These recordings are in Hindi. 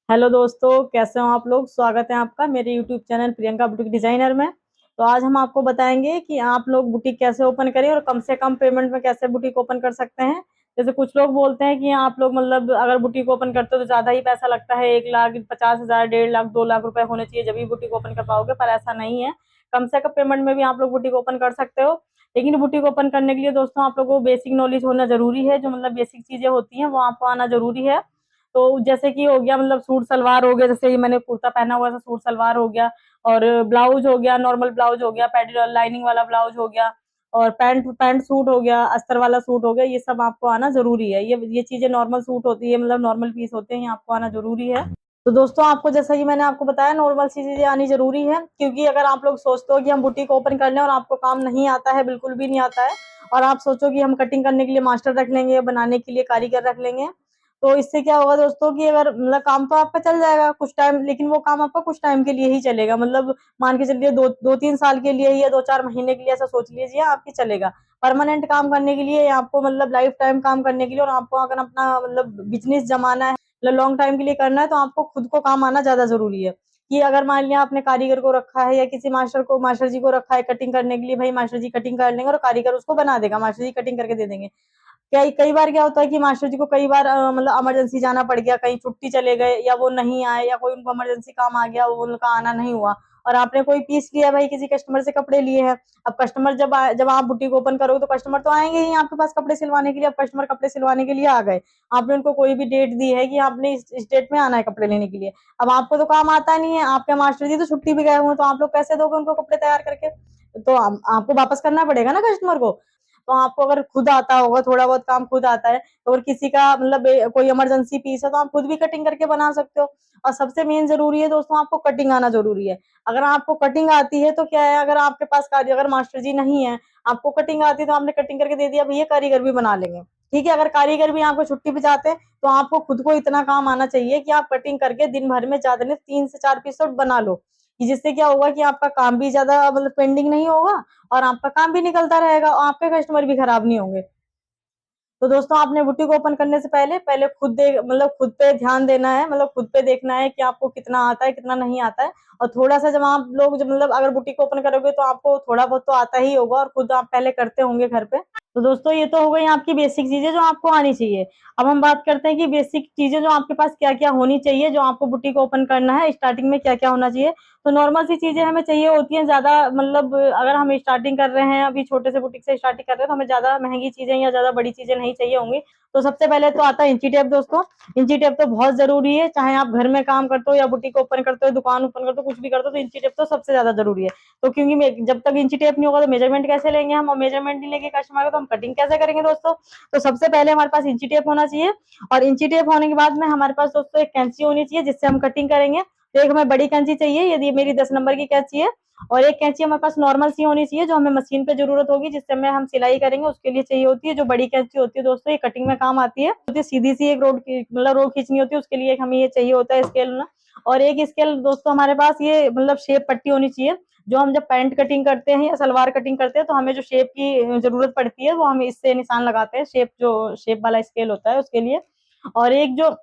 हेलो दोस्तों, कैसे हो आप लोग। स्वागत है आपका मेरे YouTube channel Priyanka boutique designer में। तो आज हम आपको बताएंगे कि आप लोग बुटीक कैसे ओपन करें और कम से कम पेमेंट में कैसे बुटीक ओपन कर सकते हैं। जैसे कुछ लोग बोलते हैं कि आप लोग मतलब अगर बुटीक ओपन करते हो तो ज्यादा ही पैसा लगता है, 1,50,000, 1.5 लाख, 2 लाख रुपए होने चाहिए जब भी बुटीक ओपन कर पाओगे, पर ऐसा नहीं है। कम से कम पेमेंट में भी आप लोग बुटीक ओपन कर सकते हो। लेकिन बुटीक ओपन करने के लिए दोस्तों आप लोगों को बेसिक नॉलेज होना जरूरी है। जो मतलब बेसिक चीजें होती हैं वो आपको आना जरूरी है। तो जैसे कि हो गया मतलब सूट सलवार हो गया, जैसे ये मैंने कुर्ता पहना हुआ है, सूट सलवार हो गया। और ब्लाउज हो गया, नॉर्मल ब्लाउज हो गया, पैड लाइनिंग वाला ब्लाउज हो गया। और पैंट पैंट सूट हो गया, अस्तर वाला सूट हो गया। ये सब आपको आना जरूरी है। ये चीजें नॉर्मल सूट होती है, मतलब नॉर्मल पीस होते हैं, ये आपको आना जरूरी है। तो दोस्तों आपको जैसा कि मैंने आपको बताया, नॉर्मल सी चीजें आनी जरूरी है। क्योंकि अगर आप लोग सोचते हो कि हम बुटीक ओपन कर लें और आपको काम नहीं आता है, बिल्कुल भी नहीं आता है, और आप सोचो कि हम कटिंग करने के लिए मास्टर रख लेंगे, बनाने के लिए कारीगर रख लेंगे, तो इससे क्या होगा दोस्तों कि अगर मतलब काम तो आपका चल जाएगा कुछ टाइम, लेकिन वो काम आपका कुछ टाइम के लिए ही चलेगा। मतलब मान के चलिए दो दो तीन साल के लिए या 2-4 महीने के लिए, ऐसा सोच लीजिए आपकी चलेगा। परमानेंट काम करने के लिए, आपको मतलब लाइफ टाइम काम करने के लिए, और आपको अगर अपना मतलब बिजनेस जमाना है, मतलब लॉन्ग टाइम के लिए करना है, तो आपको खुद को काम आना ज्यादा जरूरी है। कि अगर मान लिया आपने कारीगर को रखा है या किसी मास्टर जी को रखा है कटिंग करने के लिए, भाई मास्टर जी कटिंग कर लेंगे और कारीगर उसको बना देगा, मास्टर जी कटिंग करके दे देंगे। कई कई बार क्या होता है कि मास्टर जी को कई बार मतलब इमरजेंसी जाना पड़ गया, कहीं छुट्टी चले गए, या वो नहीं आए, या कोई उनको इमरजेंसी काम आ गया, वो उनका आना नहीं हुआ, और आपने कोई पीस लिया, भाई किसी कस्टमर से कपड़े लिए हैं। अब कस्टमर जब आप बुटीक ओपन करोगे तो कस्टमर तो आएंगे ही आपके पास कपड़े सिलवाने के लिए। अब कस्टमर कपड़े सिलवाने के लिए आ गए, आपने उनको कोई भी डेट दी है कि आपने इस डेट में आना है कपड़े लेने के लिए। अब आपको तो काम आता नहीं है, आपके मास्टर जी तो छुट्टी भी गए हुए, तो आप लोग कैसे दोगे उनको कपड़े तैयार करके। तो आपको वापस करना पड़ेगा ना कस्टमर को। तो आपको अगर खुद आता होगा, थोड़ा बहुत काम खुद आता है, तो अगर किसी का मतलब कोई इमरजेंसी पीस है तो आप खुद भी कटिंग करके बना सकते हो। और सबसे मेन जरूरी है दोस्तों, आपको कटिंग आना जरूरी है। अगर आपको कटिंग आती है तो क्या है, अगर आपके पास कारीगर, अगर मास्टर जी नहीं है, आपको कटिंग आती है तो आपने कटिंग करके दे दिया, भैया कारीगर भी बना लेंगे। ठीक है, अगर कारीगर भी आपको छुट्टी पे जाते हैं तो आपको खुद को इतना काम आना चाहिए कि आप कटिंग करके दिन भर में ज्यादा नहीं 3 से 4 पीस बना लो। कि जिससे क्या होगा कि आपका काम भी ज्यादा मतलब पेंडिंग नहीं होगा, और आपका काम भी निकलता रहेगा, और आपके कस्टमर भी खराब नहीं होंगे। तो दोस्तों आपने बुटीक ओपन करने से पहले पहले खुद दे मतलब खुद पे ध्यान देना है, मतलब खुद पे देखना है कि आपको कितना आता है कितना नहीं आता है। और थोड़ा सा जब आप लोग जब मतलब अगर बुटीक ओपन करोगे तो आपको थोड़ा बहुत तो आता ही होगा, और खुद आप पहले करते होंगे घर पे। तो दोस्तों ये तो हो गई आपकी बेसिक चीजें जो आपको आनी चाहिए। अब हम बात करते हैं कि बेसिक चीजें जो आपके पास क्या क्या होनी चाहिए, जो आपको बुटीक ओपन करना है स्टार्टिंग में क्या क्या होना चाहिए। तो नॉर्मल सी चीजें हमें चाहिए होती हैं ज्यादा, मतलब अगर हम स्टार्टिंग कर रहे हैं, अभी छोटे से बुटीक से स्टार्टिंग कर रहे हैं, तो हमें ज्यादा महंगी चीजें या ज्यादा बड़ी चीजें नहीं चाहिए होंगी। तो सबसे पहले तो आता है इंची टेप दोस्तों। इंची टेप तो बहुत जरूरी है, चाहे आप घर में काम करते हो या बुटीक ओपन करते हो, दुकान ओपन करते हो, कुछ भी करते हो, तो इंची टेप तो सबसे ज्यादा जरूरी है। तो क्योंकि जब तक इंची टेप नहीं होगा तो मेजरमेंट कैसे लेंगे हम, और मेजरमेंट नहीं लेके कस्टमर को तो हम कटिंग कैसे करेंगे दोस्तों। तो सबसे पहले हमारे पास इंची टेप होना चाहिए। और इंची टेप होने के बाद में हमारे पास दोस्तों एक कैंची होनी चाहिए जिससे हम कटिंग करेंगे। तो एक हमें बड़ी कैंची चाहिए, यदि मेरी 10 नंबर की कैंची है। और एक कैंची हमारे पास नॉर्मल सी होनी चाहिए जो हमें मशीन पे जरूरत होगी, जिससे हमें हम सिलाई करेंगे उसके लिए चाहिए होती है। जो बड़ी कैंची होती है दोस्तों ये कटिंग में काम आती है, तो सीधी सी एक रोड की मतलब रोड खींचनी होती है, उसके लिए हमें ये चाहिए होता है स्केल ना। और एक स्केल दोस्तों हमारे पास ये मतलब शेप पट्टी होनी चाहिए। जो हम जब पैंट कटिंग करते हैं या सलवार कटिंग करते हैं तो हमें जो शेप की जरूरत पड़ती है वो हम इससे निशान लगाते हैं, शेप जो शेप वाला स्केल होता है उसके लिए। और एक जो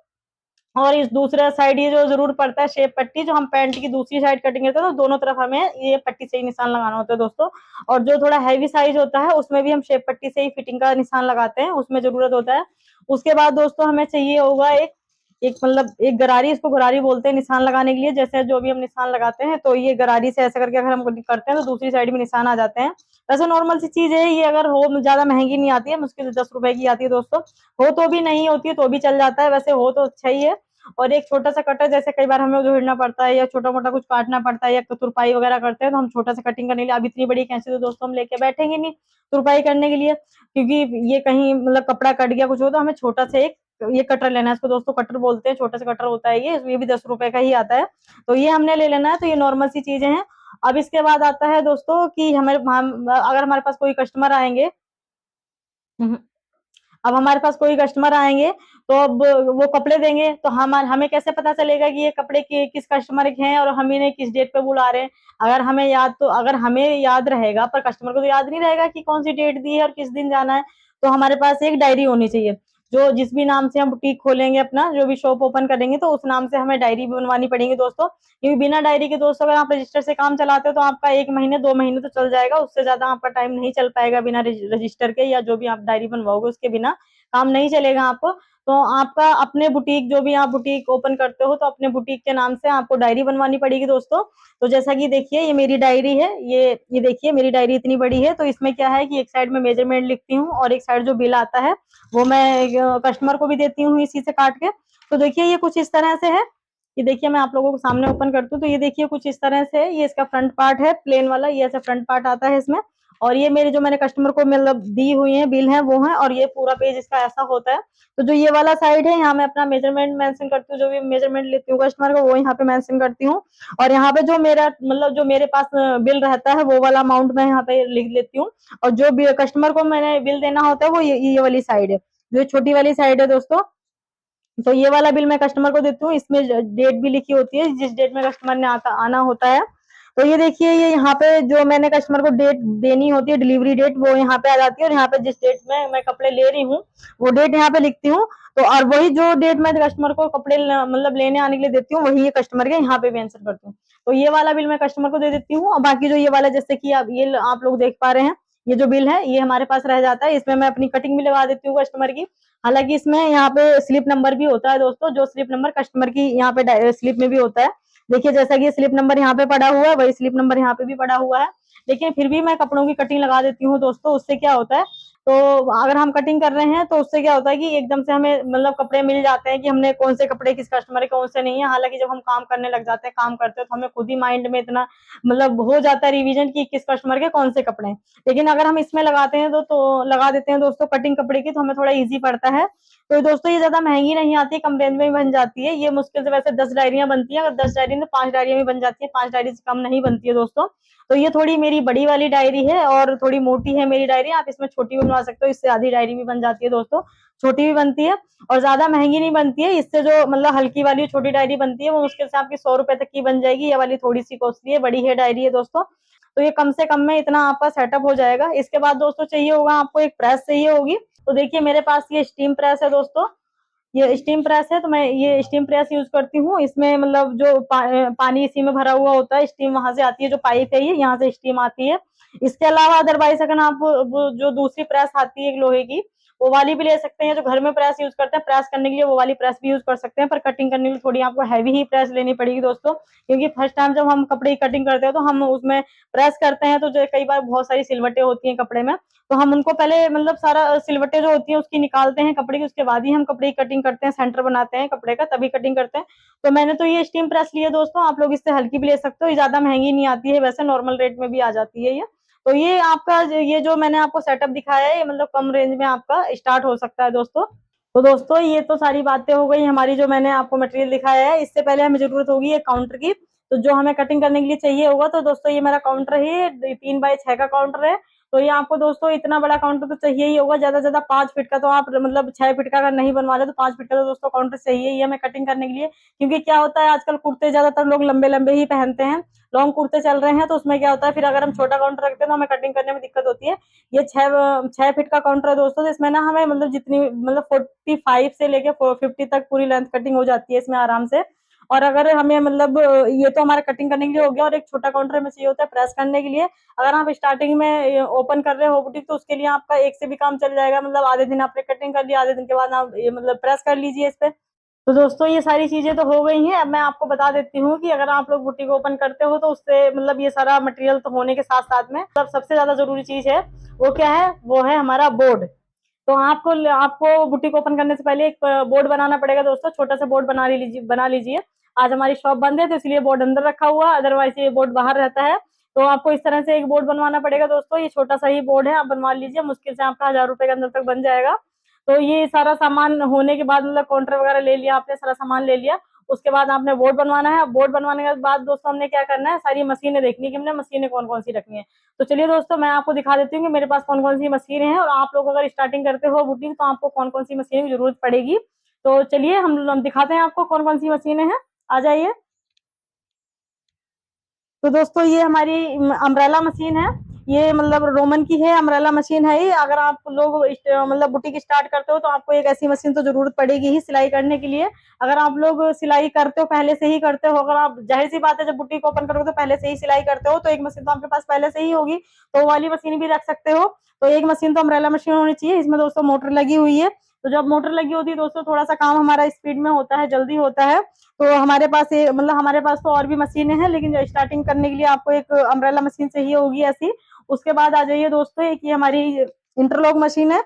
और इस दूसरा साइड ये जो जरूर पड़ता है शेप पट्टी, जो हम पैंट की दूसरी साइड कटिंग करते हैं तो दोनों तरफ हमें ये पट्टी से ही निशान लगाना होता है दोस्तों। और जो थोड़ा हैवी साइज होता है उसमें भी हम शेप पट्टी से ही फिटिंग का निशान लगाते हैं, उसमें जरूरत होता है। उसके बाद दोस्तों हमें चाहिए होगा एक एक मतलब एक गरारी, इसको गरारी बोलते हैं निशान लगाने के लिए। जैसे जो भी हम निशान लगाते हैं तो ये गरारी से ऐसा करके अगर हम करते हैं तो दूसरी साइड में निशान आ जाते हैं। वैसे नॉर्मल सी चीज है ये, अगर हो ज्यादा महंगी नहीं आती है, मुश्किल से 10 रुपए की आती है दोस्तों। हो तो भी नहीं होती है तो भी चल जाता है, वैसे हो तो अच्छा ही है। और एक छोटा सा कटर, जैसे कई बार हमें उधेड़ना पड़ता है या छोटा मोटा कुछ काटना पड़ता है या तुरपाई वगैरह करते हैं तो हम छोटा सा कटिंग करने के लिए, अब इतनी बड़ी कैंची तो दोस्तों हम लेके बैठेंगे नहीं तुरपाई करने के लिए, क्योंकि ये कहीं मतलब कपड़ा कट गया कुछ हो तो हमें छोटा सा एक ये कटर लेना है। इसको दोस्तों कटर बोलते हैं, छोटा सा कटर होता है ये भी 10 रुपए का ही आता है। तो ये हमने ले लेना है। तो ये नॉर्मल सी चीजें हैं। अब इसके बाद आता है दोस्तों कि अगर हमारे पास कोई कस्टमर आएंगे, अब हमारे पास कोई कस्टमर आएंगे तो अब वो कपड़े देंगे तो हम हमें कैसे पता चलेगा कि ये कपड़े किस कस्टमर के हैं और हम इन्हें किस डेट पे बुला रहे हैं। अगर हमें याद रहेगा पर कस्टमर को तो याद नहीं रहेगा कि कौन सी डेट दी है और किस दिन जाना है। तो हमारे पास एक डायरी होनी चाहिए। जो जिस भी नाम से हम बुटीक खोलेंगे, अपना जो भी शॉप ओपन करेंगे, तो उस नाम से हमें डायरी भी बनवानी पड़ेगी दोस्तों। क्योंकि बिना डायरी के दोस्तों अगर आप रजिस्टर से काम चलाते हो तो आपका 1 महीने 2 महीने तो चल जाएगा, उससे ज्यादा आपका टाइम नहीं चल पाएगा बिना रजिस्टर के, या जो भी आप डायरी बनवाओगे उसके बिना काम नहीं चलेगा आपको। तो आपका अपने बुटीक, जो भी आप बुटीक ओपन करते हो, तो अपने बुटीक के नाम से आपको डायरी बनवानी पड़ेगी दोस्तों। तो जैसा कि देखिए ये मेरी डायरी है, ये देखिए मेरी डायरी इतनी बड़ी है। तो इसमें क्या है कि एक साइड में मेजरमेंट लिखती हूँ और एक साइड जो बिल आता है वो मैं कस्टमर को भी देती हूँ इसी से काट के। तो देखिए ये कुछ इस तरह से है। ये देखिए मैं आप लोगों को सामने ओपन करती हूँ, तो ये देखिए कुछ इस तरह से है। ये इसका फ्रंट पार्ट है प्लेन वाला, ये ऐसा फ्रंट पार्ट आता है इसमें। और ये मेरे जो मैंने कस्टमर को मतलब दी हुई है बिल है वो है, और ये पूरा पेज इसका ऐसा होता है। तो जो ये वाला साइड है, यहाँ मैं अपना मेजरमेंट मेंशन करती हूँ, जो भी मेजरमेंट लेती हूँ कस्टमर को वो यहाँ पे मेंशन करती हूँ। और यहाँ पे जो मेरा मतलब जो मेरे पास बिल रहता है वो वाला अमाउंट मैं यहाँ पे लिख लेती हूँ। और जो कस्टमर को मैंने बिल देना होता है वो ये वाली साइड है, जो छोटी वाली साइड है दोस्तों। तो ये वाला बिल मैं कस्टमर को देती हूँ, इसमें डेट भी लिखी होती है जिस डेट में कस्टमर ने आना होता है। तो ये देखिए ये यहाँ पे जो मैंने कस्टमर को डेट देनी होती है, डिलीवरी डेट, वो यहाँ पे आ जाती है। और यहाँ पे जिस डेट में मैं कपड़े ले रही हूँ वो डेट यहाँ पे लिखती हूँ। तो और वही जो डेट मैं कस्टमर को कपड़े मतलब लेने आने के लिए देती हूँ वही ये कस्टमर के यहाँ पे मेंशन करती हूँ। तो ये वाला बिल मैं कस्टमर को दे देती हूँ। और बाकी जो ये वाला, जैसे कि आप लोग देख पा रहे हैं, ये जो बिल है ये हमारे पास रह जाता है। इसमें मैं अपनी कटिंग भी लगा देती हूँ कस्टमर की। हालांकि इसमें यहाँ पे स्लिप नंबर भी होता है दोस्तों, जो स्लिप नंबर कस्टमर की यहाँ पे स्लिप में भी होता है। देखिए जैसा कि स्लिप नंबर यहाँ पे पड़ा हुआ है वही स्लिप नंबर यहाँ पे भी पड़ा हुआ है। लेकिन फिर भी मैं कपड़ों की कटिंग लगा देती हूँ दोस्तों। उससे क्या होता है, तो अगर हम कटिंग कर रहे हैं तो उससे क्या होता है कि एकदम से हमें मतलब कपड़े मिल जाते हैं कि हमने कौन से कपड़े किस कस्टमर के कौन से नहीं है। हालांकि जब हम काम करने लग जाते हैं, काम करते हैं, तो हमें खुद ही माइंड में इतना मतलब हो जाता है रिवीजन की किस कस्टमर के कौन से कपड़े हैं। लेकिन अगर हम इसमें लगाते हैं तो लगा देते हैं दोस्तों कटिंग कपड़े की, तो हमें थोड़ा ईजी पड़ता है। तो दोस्तों ये ज्यादा महंगी नहीं आती है, कम रेंज में ही बन जाती है। ये मुश्किल से वैसे 10 डायरियां बनती है, अगर 10 डायरी में 5 डायरियां भी बन जाती है, 5 डायरी से कम नहीं बनती है दोस्तों। तो ये थोड़ी मेरी बड़ी वाली डायरी है और थोड़ी मोटी है मेरी डायरी। आप इसमें छोटी भी बनवा सकते हो, इससे आधी डायरी भी बन जाती है दोस्तों, छोटी भी बनती है। और ज्यादा महंगी नहीं बनती है। इससे जो मतलब हल्की वाली छोटी डायरी बनती है वो मुश्किल से आपकी 100 रुपए तक की बन जाएगी। ये वाली थोड़ी सी कॉस्टली है, बड़ी है डायरी है दोस्तों। तो ये कम से कम में इतना आपका सेटअप हो जाएगा। इसके बाद दोस्तों चाहिए होगा आपको एक प्रेस चाहिए होगी। तो देखिए मेरे पास ये स्टीम प्रेस है दोस्तों, ये स्टीम प्रेस है। तो मैं ये स्टीम प्रेस यूज करती हूँ। इसमें मतलब जो पानी इसी में भरा हुआ होता है, स्टीम वहां से आती है, जो पाइप है ये यहाँ से स्टीम आती है। इसके अलावा अदरवाइज अगर आप वो जो दूसरी प्रेस आती है एक लोहे की, वो वाली भी ले सकते हैं। जो घर में प्रेस यूज करते हैं प्रेस करने के लिए, वो वाली प्रेस भी यूज कर सकते हैं। पर कटिंग करने के लिए थोड़ी आपको हैवी ही प्रेस लेनी पड़ेगी दोस्तों। क्योंकि फर्स्ट टाइम जब हम कपड़े की कटिंग करते हैं तो हम उसमें प्रेस करते हैं, तो जो कई बार बहुत सारी सिलवटें होती हैं कपड़े में, तो हम उनको पहले मतलब सारा सिलवटें जो होती है उसकी निकालते हैं कपड़े की, उसके बाद ही हम कपड़े की कटिंग करते हैं, सेंटर बनाते हैं कपड़े का, तभी कटिंग करते हैं। तो मैंने तो ये स्टीम प्रेस लिया दोस्तों, आप लोग इससे हल्की भी ले सकते हो, ये ज्यादा महंगी नहीं आती है, वैसे नॉर्मल रेट में भी आ जाती है ये। तो ये आपका ये जो मैंने आपको सेटअप दिखाया है, ये मतलब कम रेंज में आपका स्टार्ट हो सकता है दोस्तों। तो दोस्तों ये तो सारी बातें हो गई हमारी, जो मैंने आपको मटेरियल दिखाया है। इससे पहले हमें जरूरत होगी एक काउंटर की। तो जो हमें कटिंग करने के लिए चाहिए होगा, तो दोस्तों ये मेरा काउंटर है, 3x6 का काउंटर है। तो ये आपको दोस्तों इतना बड़ा काउंटर तो चाहिए ही होगा, ज्यादा से ज्यादा 5 फीट का। तो आप मतलब 6 फीट का अगर नहीं बनवा ले तो 5 फीट का तो दोस्तों काउंटर चाहिए ही हमें कटिंग करने के लिए। क्योंकि क्या होता है आजकल कुर्ते ज्यादातर लोग लंबे लंबे ही पहनते हैं, लॉन्ग कुर्ते चल रहे हैं। तो उसमें क्या होता है फिर अगर हम छोटा काउंटर रखते हैं तो हमें कटिंग करने में दिक्कत होती है। ये 6 फीट का काउंटर है दोस्तों, तो इसमें ना हमें मतलब जितनी मतलब 45 से लेके 50 तक पूरी लेंथ कटिंग हो जाती है इसमें आराम से। और अगर हमें मतलब ये तो हमारा कटिंग करने के लिए हो गया, और एक छोटा काउंटर हमें चाहिए होता है प्रेस करने के लिए। अगर आप स्टार्टिंग में ओपन कर रहे हो बुटीक तो उसके लिए आपका एक से भी काम चल जाएगा। मतलब आधे दिन आपने कटिंग कर लिया, आधे दिन के बाद आप ये मतलब प्रेस कर लीजिए इस पे। तो दोस्तों ये सारी चीजें तो हो गई हैं। अब मैं आपको बता देती हूँ कि अगर आप लोग बुटीक ओपन करते हो तो उससे मतलब ये सारा मटेरियल तो होने के साथ साथ में मतलब सबसे ज्यादा जरूरी चीज है वो क्या है, वो है हमारा बोर्ड। तो आपको आपको बुटीक ओपन करने से पहले एक बोर्ड बनाना पड़ेगा दोस्तों, छोटा सा बोर्ड बना लीजिए। आज हमारी शॉप बंद है तो इसलिए बोर्ड अंदर रखा हुआ, अदरवाइज ये बोर्ड बाहर रहता है। तो आपको इस तरह से एक बोर्ड बनवाना पड़ेगा दोस्तों। ये छोटा सा ही बोर्ड है, आप बनवा लीजिए, मुश्किल से आपका 1000 रुपए के अंदर तक बन जाएगा। तो ये सारा सामान होने के बाद मतलब काउंटर वगैरह ले लिया आपने, सारा सामान ले लिया, उसके बाद आपने बोर्ड बनवाना है। बोर्ड बनवाने के बाद दोस्तों हमने क्या करना है, सारी मशीनें देखनी है कि हमने मशीनें कौन कौन सी रखनी है। तो चलिए दोस्तों मैं आपको दिखा देती हूँ कि मेरे पास कौन कौन सी मशीनें हैं, और आप लोग अगर स्टार्टिंग करते हो बुटीक तो आपको कौन कौन सी मशीन की जरूरत पड़ेगी। तो चलिए हम दिखाते हैं आपको कौन कौन सी मशीनें हैं, आ जाइए। तो दोस्तों ये हमारी अम्ब्रेला मशीन है। ये मतलब रोमन की है, अम्ब्रेला मशीन है ये। अगर आप लोग मतलब बुटीक स्टार्ट करते हो तो आपको एक ऐसी मशीन तो जरूरत पड़ेगी ही सिलाई करने के लिए। अगर आप लोग सिलाई करते हो, पहले से ही करते हो, अगर आप, जाहिर सी बात है जब बुटीक ओपन करोगे तो पहले से ही सिलाई करते हो, तो एक मशीन तो आपके पास पहले से ही होगी, तो वो वाली मशीन भी रख सकते हो। तो एक मशीन तो अम्ब्रेला मशीन होनी चाहिए। इसमें दोस्तों मोटर लगी हुई है, तो जब मोटर लगी होती है दोस्तों थोड़ा सा काम हमारा स्पीड में होता है, जल्दी होता है। तो हमारे पास मतलब हमारे पास तो और भी मशीनें हैं, लेकिन जो स्टार्टिंग करने के लिए आपको एक अम्ब्रेला मशीन चाहिए होगी ऐसी। उसके बाद आ जाइए दोस्तों, एक ये हमारी इंटरलॉक मशीन है।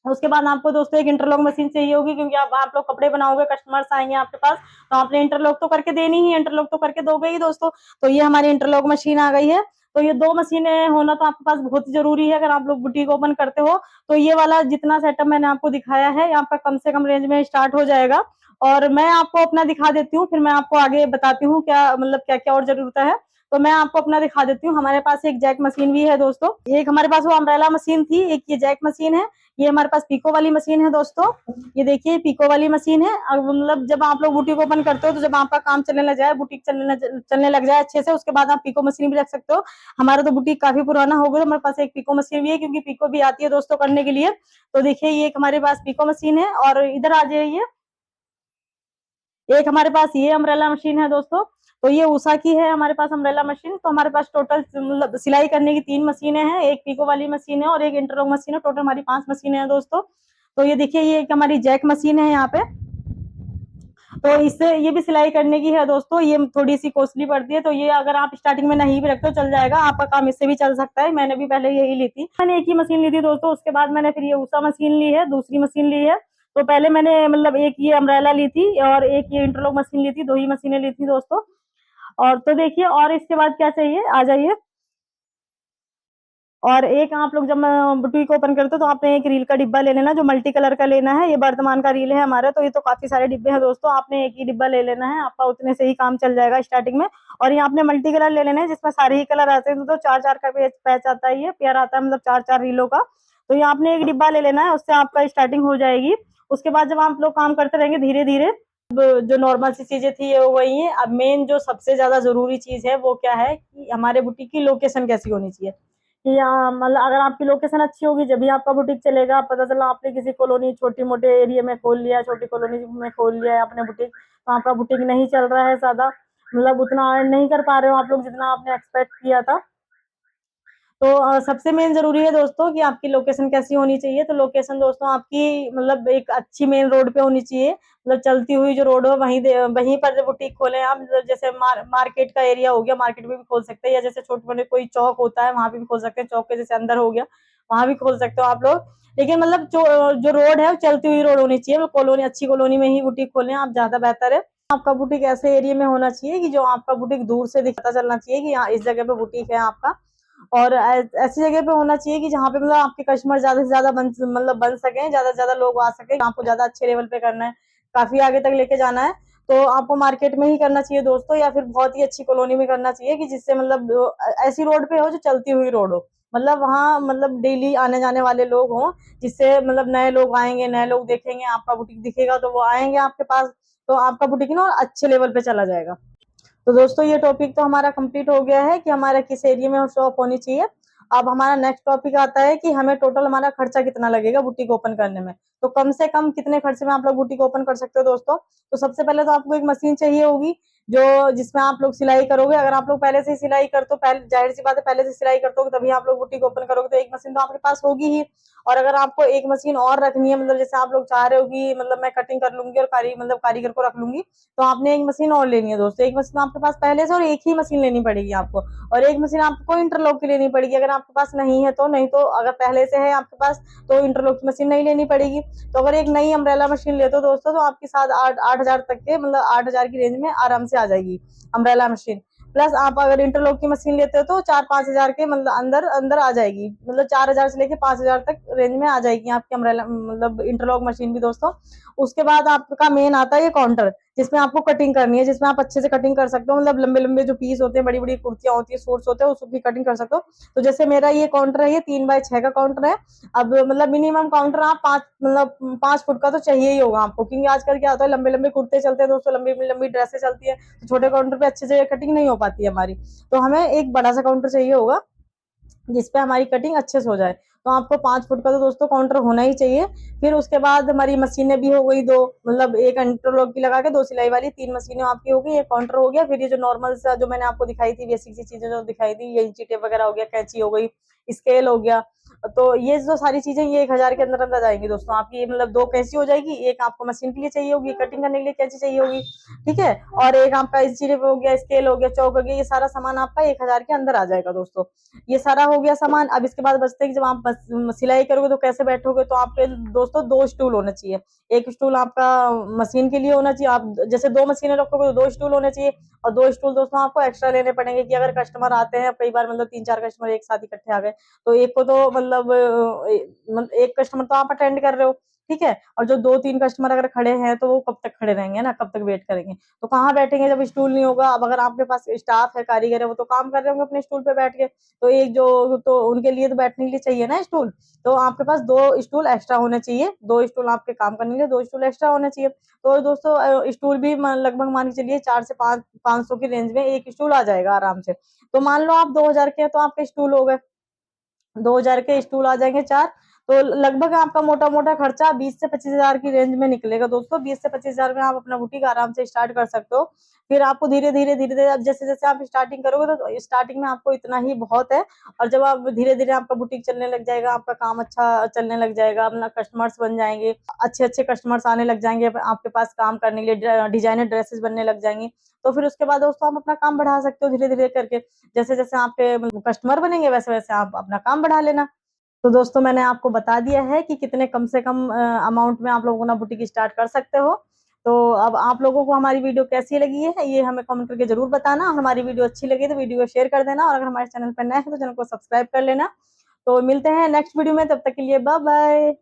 उसके बाद आपको दोस्तों एक इंटरलॉक मशीन चाहिए होगी, क्योंकि आप लोग कपड़े बनाओगे, कस्टमर्स आएंगे आपके पास, तो आपने इंटरलॉक तो करके देनी ही, इंटरलॉक तो करके दोगे ही दोस्तों। तो ये हमारी इंटरलॉक मशीन आ गई है। तो ये 2 मशीनें होना तो आपके पास बहुत जरूरी है अगर आप लोग बुटीक ओपन करते हो। तो ये वाला जितना सेटअप मैंने आपको दिखाया है, यहाँ पर कम से कम रेंज में स्टार्ट हो जाएगा। और मैं आपको अपना दिखा देती हूँ, फिर मैं आपको आगे बताती हूँ क्या मतलब क्या क्या और जरूरत है। तो मैं आपको अपना दिखा देती हूँ। हमारे पास एक जैक मशीन भी है दोस्तों, एक हमारे पास वो अम्ब्रेला मशीन थी, एक ये जैक मशीन है। ये हमारे पास पीको वाली मशीन है दोस्तों। ये देखिए पीको वाली मशीन है। अब मतलब जब आप लोग बुटीक ओपन करते हो, तो जब आपका काम चलने लग जाए, बुटीक चलने लग जाए अच्छे से, उसके बाद आप पीको मशीन भी रख सकते हो। हमारा तो बुटीक काफी पुराना हो गया, तो हमारे पास एक पीको मशीन भी है, क्योंकि पीको भी आती है दोस्तों करने के लिए। तो देखिए ये एक हमारे पास पीको मशीन है। और इधर आ जाइए, एक हमारे पास ये अम्ब्रेला मशीन है दोस्तों। तो ये उषा की है हमारे पास अम्ब्रेला मशीन। तो हमारे पास टोटल मतलब सिलाई करने की 3 मशीनें हैं, एक पीको वाली मशीन है और एक इंटरलॉक मशीन है। टोटल हमारी 5 मशीनें हैं दोस्तों। तो ये देखिए ये एक हमारी जैक मशीन है यहाँ पे। तो इससे ये भी सिलाई करने की है दोस्तों। ये थोड़ी सी कॉस्टली पड़ती है, तो ये अगर आप स्टार्टिंग में नहीं भी रखते हो चल जाएगा, आपका काम इससे भी चल सकता है। मैंने भी पहले यही ली थी, मैंने एक ही मशीन ली थी दोस्तों। उसके बाद मैंने फिर ये उषा मशीन ली है, दूसरी मशीन ली है। तो पहले मैंने मतलब एक ये अम्ब्रेला ली थी और एक ये इंटरलॉक मशीन ली थी, 2 ही मशीनें ली थी दोस्तों। और तो देखिए, और इसके बाद क्या चाहिए, आ जाइए। और एक आप लोग जब बुटीक ओपन करते हो तो आपने एक रील का डिब्बा ले लेना, जो मल्टी कलर का लेना है। ये वर्धमान का रील है हमारा, तो ये तो काफी सारे डिब्बे हैं दोस्तों, आपने एक ही डिब्बा ले लेना है, आपका उतने से ही काम चल जाएगा स्टार्टिंग में। और ये आपने मल्टी कलर ले लेना है, जिसमें सारे ही कलर आते हैं। तो 4-4 का पैच आता है, ये पेयर आता है, मतलब 4-4 रीलों का। तो ये आपने एक डिब्बा ले लेना है, उससे आपका स्टार्टिंग हो जाएगी। उसके बाद जब आप लोग काम करते रहेंगे धीरे धीरे, जो नॉर्मल सी चीजें थी ये हो गई है। अब मेन जो सबसे ज्यादा जरूरी चीज है वो क्या है, कि हमारे बुटीक की लोकेशन कैसी होनी चाहिए। कि मतलब अगर आपकी लोकेशन अच्छी होगी जब भी आपका बुटीक चलेगा। पता चला आपने किसी कॉलोनी, छोटी मोटे एरिया में खोल लिया, छोटी कॉलोनी में खोल लिया है आपने बुटीक, तो आपका बुटीक नहीं चल रहा है ज्यादा, मतलब उतना अर्न नहीं कर पा रहे हो आप लोग जितना आपने एक्सपेक्ट किया था। तो सबसे मेन जरूरी है दोस्तों कि आपकी लोकेशन कैसी होनी चाहिए। तो लोकेशन दोस्तों आपकी मतलब एक अच्छी मेन रोड पे होनी चाहिए, मतलब चलती हुई जो रोड हो वहीं वहीं पर बुटीक खोले आप। मतलब जैसे मार्केट का एरिया हो गया, मार्केट में भी खोल सकते हैं, या जैसे छोटे मोटे कोई चौक होता है वहां पे भी खोल सकते हैं, चौक के जैसे अंदर हो गया वहां भी खोल सकते हो आप लोग। लेकिन मतलब जो रोड है वो चलती हुई रोड होनी चाहिए। कॉलोनी, अच्छी कॉलोनी में ही बुटीक खोलें आप, ज्यादा बेहतर है। आपका बुटीक ऐसे एरिया में होना चाहिए कि जो आपका बुटीक दूर से दिखता चलना चाहिए कि यहाँ इस जगह पे बुटीक है आपका। और ऐसी जगह पे होना चाहिए कि जहाँ पे मतलब आपके कस्टमर ज्यादा से ज्यादा बन सके, ज्यादा से ज्यादा लोग आ सके। आपको ज्यादा अच्छे लेवल पे करना है, काफी आगे तक लेके जाना है, तो आपको मार्केट में ही करना चाहिए दोस्तों, या फिर बहुत ही अच्छी कॉलोनी में करना चाहिए, कि जिससे मतलब ऐसी रोड पे हो जो चलती हुई रोड हो, मतलब वहाँ मतलब डेली आने जाने वाले लोग हों, जिससे मतलब नए लोग आएंगे, नए लोग देखेंगे, आपका बुटीक दिखेगा तो वो आएंगे आपके पास, तो आपका बुटीक ना अच्छे लेवल पे चला जाएगा। तो दोस्तों ये टॉपिक तो हमारा कंप्लीट हो गया है कि हमारा किस एरिया में शॉप होनी चाहिए। अब हमारा नेक्स्ट टॉपिक आता है कि हमें टोटल हमारा खर्चा कितना लगेगा बुटीक ओपन करने में। तो कम से कम कितने खर्चे में आप लोग बुटीक ओपन कर सकते हो दोस्तों। तो सबसे पहले तो आपको एक मशीन चाहिए होगी, जो जिसमें आप लोग सिलाई करोगे। अगर आप लोग पहले से सिलाई करते हो, पहले जाहिर सी बात है पहले से सिलाई करते हो तभी आप लोग बुटीक ओपन करोगे, तो एक मशीन तो आपके पास होगी ही। और अगर आपको एक मशीन और रखनी है, मतलब जैसे आप लोग चाह रहे हो कि मतलब मैं कटिंग कर लूंगी और कारीगर को रख लूंगी, तो आपने एक मशीन और लेनी है दोस्तों। एक मशीन आपके पास पहले से, और एक ही मशीन लेनी पड़ेगी आपको। और एक मशीन आपको इंटरलॉक की लेनी पड़ेगी, अगर आपके पास नहीं है तो। नहीं तो अगर पहले से है आपके पास तो इंटरलॉक की मशीन नहीं लेनी पड़ेगी। तो अगर एक नई अम्ब्रेला मशीन लेते हो दोस्तों, तो आपके साथ 8-8 हजार तक के, मतलब 8 हजार की रेंज में आराम से आ जाएगी अम्ब्रेला मशीन। प्लस आप अगर इंटरलॉक की मशीन लेते हो तो 4-5 हजार के मतलब अंदर अंदर आ जाएगी, मतलब 4 हजार से लेके 5 हजार तक रेंज में आ जाएगी आपकी अम्ब्रेला मतलब इंटरलॉक मशीन भी दोस्तों। उसके बाद आपका मेन आता है ये काउंटर, जिसमें आपको कटिंग करनी है, जिसमें आप अच्छे से कटिंग कर सकते हो। मतलब लंबे लंबे जो पीस होते हैं, बड़ी बड़ी कुर्तियां होती है, सूट्स होते हैं, उसकी कटिंग कर सकते हो। तो जैसे मेरा ये काउंटर है, ये 3x6 का काउंटर है। अब मतलब मिनिमम काउंटर आप 5 फुट का तो चाहिए ही होगा आपको, क्योंकि आजकल क्या होता है लंबे लंबे कुर्ते चलते हैं दोस्तों, लंबी लंबी ड्रेसें चलती है, तो छोटे काउंटर पे अच्छे से कटिंग नहीं हो पाती है हमारी। तो हमें एक बड़ा सा काउंटर चाहिए होगा। जिसपे हमारी कटिंग अच्छे से हो जाए। तो आपको 5 फुट का तो दोस्तों काउंटर होना ही चाहिए। फिर उसके बाद हमारी मशीनें भी हो गई 2, मतलब एक इंटरलॉक की लगा के 2 सिलाई वाली 3 मशीनें आपकी हो गई, एक काउंटर हो गया। फिर ये जो नॉर्मल सा जो मैंने आपको दिखाई थी बेसिक सी चीजें जो दिखाई थी, ये इंची टेप वगैरह हो गया, कैंची हो गई, स्केल हो गया। तो ये जो सारी चीजें ये 1000 के अंदर अंदर जाएंगी दोस्तों आपकी। मतलब 2 कैंची हो जाएगी, एक आपको मशीन के लिए चाहिए होगी, कटिंग करने के लिए कैंची चाहिए होगी, ठीक है। और एक आपका इंची टेप हो गया, स्केल हो गया, चौक हो गया, ये सारा सामान आपका 1000 के अंदर आ जाएगा दोस्तों। ये सारा हो गया सामान। अब इसके बाद बचते हैं कि जब आप सिलाई करोगे तो कैसे बैठोगे, तो आपके दोस्तों 2 स्टूल होने चाहिए। एक स्टूल आपका मशीन के लिए होना चाहिए, आप जैसे 2 मशीनें रखोगे तो 2 स्टूल होने चाहिए। और 2 स्टूल दोस्तों आपको एक्स्ट्रा लेने पड़ेंगे कि अगर कस्टमर आते हैं कई बार, मतलब 3-4 कस्टमर एक साथ इकट्ठे आ गए, तो एक को तो मतलब एक कस्टमर तो आप अटेंड कर रहे हो, ठीक है, और जो 2-3 कस्टमर अगर खड़े हैं तो वो कब तक खड़े रहेंगे ना, कब तक वेट करेंगे। तो कहाँ बैठेंगे जब स्टूल नहीं होगा। अब अगर आपके पास स्टाफ है, कारीगर है, वो तो काम कर रहे होंगे अपने स्टूल पे बैठ के, तो एक जो तो उनके लिए तो बैठने के लिए चाहिए ना स्टूल। तो आपके पास 2 स्टूल एक्स्ट्रा होने चाहिए, 2 स्टूल आपके काम करने के लिए 2 स्टूल एक्स्ट्रा होने चाहिए। तो दोस्तों स्टूल भी लगभग मान के चलिए 4 से 500 की रेंज में एक स्टूल आ जाएगा आराम से। तो मान लो आप 2000 के तो आपके स्टूल हो गए, 2000 के स्टूल आ जाएंगे 4। तो लगभग आपका मोटा मोटा खर्चा 20 से 25 हजार की रेंज में निकलेगा दोस्तों। 20 से 25 हजार में आप अपना बुटीक आराम से स्टार्ट कर सकते हो। फिर आपको धीरे धीरे धीरे धीरे अब जैसे जैसे आप स्टार्टिंग करोगे तो स्टार्टिंग में आपको इतना ही बहुत है। और जब आप धीरे धीरे आपका बुटीक चलने लग जाएगा, आपका काम अच्छा चलने लग जाएगा, अपना कस्टमर्स बन जाएंगे, अच्छे अच्छे कस्टमर्स आने लग जाएंगे आपके पास काम करने के लिए, डिजाइनर ड्रेसेस बनने लग जाएंगी। तो फिर उसके बाद दोस्तों आप अपना काम बढ़ा सकते हो धीरे धीरे करके। जैसे जैसे आपके कस्टमर बनेंगे वैसे वैसे आप अपना काम बढ़ा लेना। तो दोस्तों मैंने आपको बता दिया है कि कितने कम से कम अमाउंट में आप लोग अपना बुटीक स्टार्ट कर सकते हो। तो अब आप लोगों को हमारी वीडियो कैसी लगी है ये हमें कमेंट करके जरूर बताना। और हमारी वीडियो अच्छी लगी तो वीडियो को शेयर कर देना, और अगर हमारे चैनल पर नए हैं तो चैनल को सब्सक्राइब कर लेना। तो मिलते हैं नेक्स्ट वीडियो में, तब तक के लिए बाय बाय।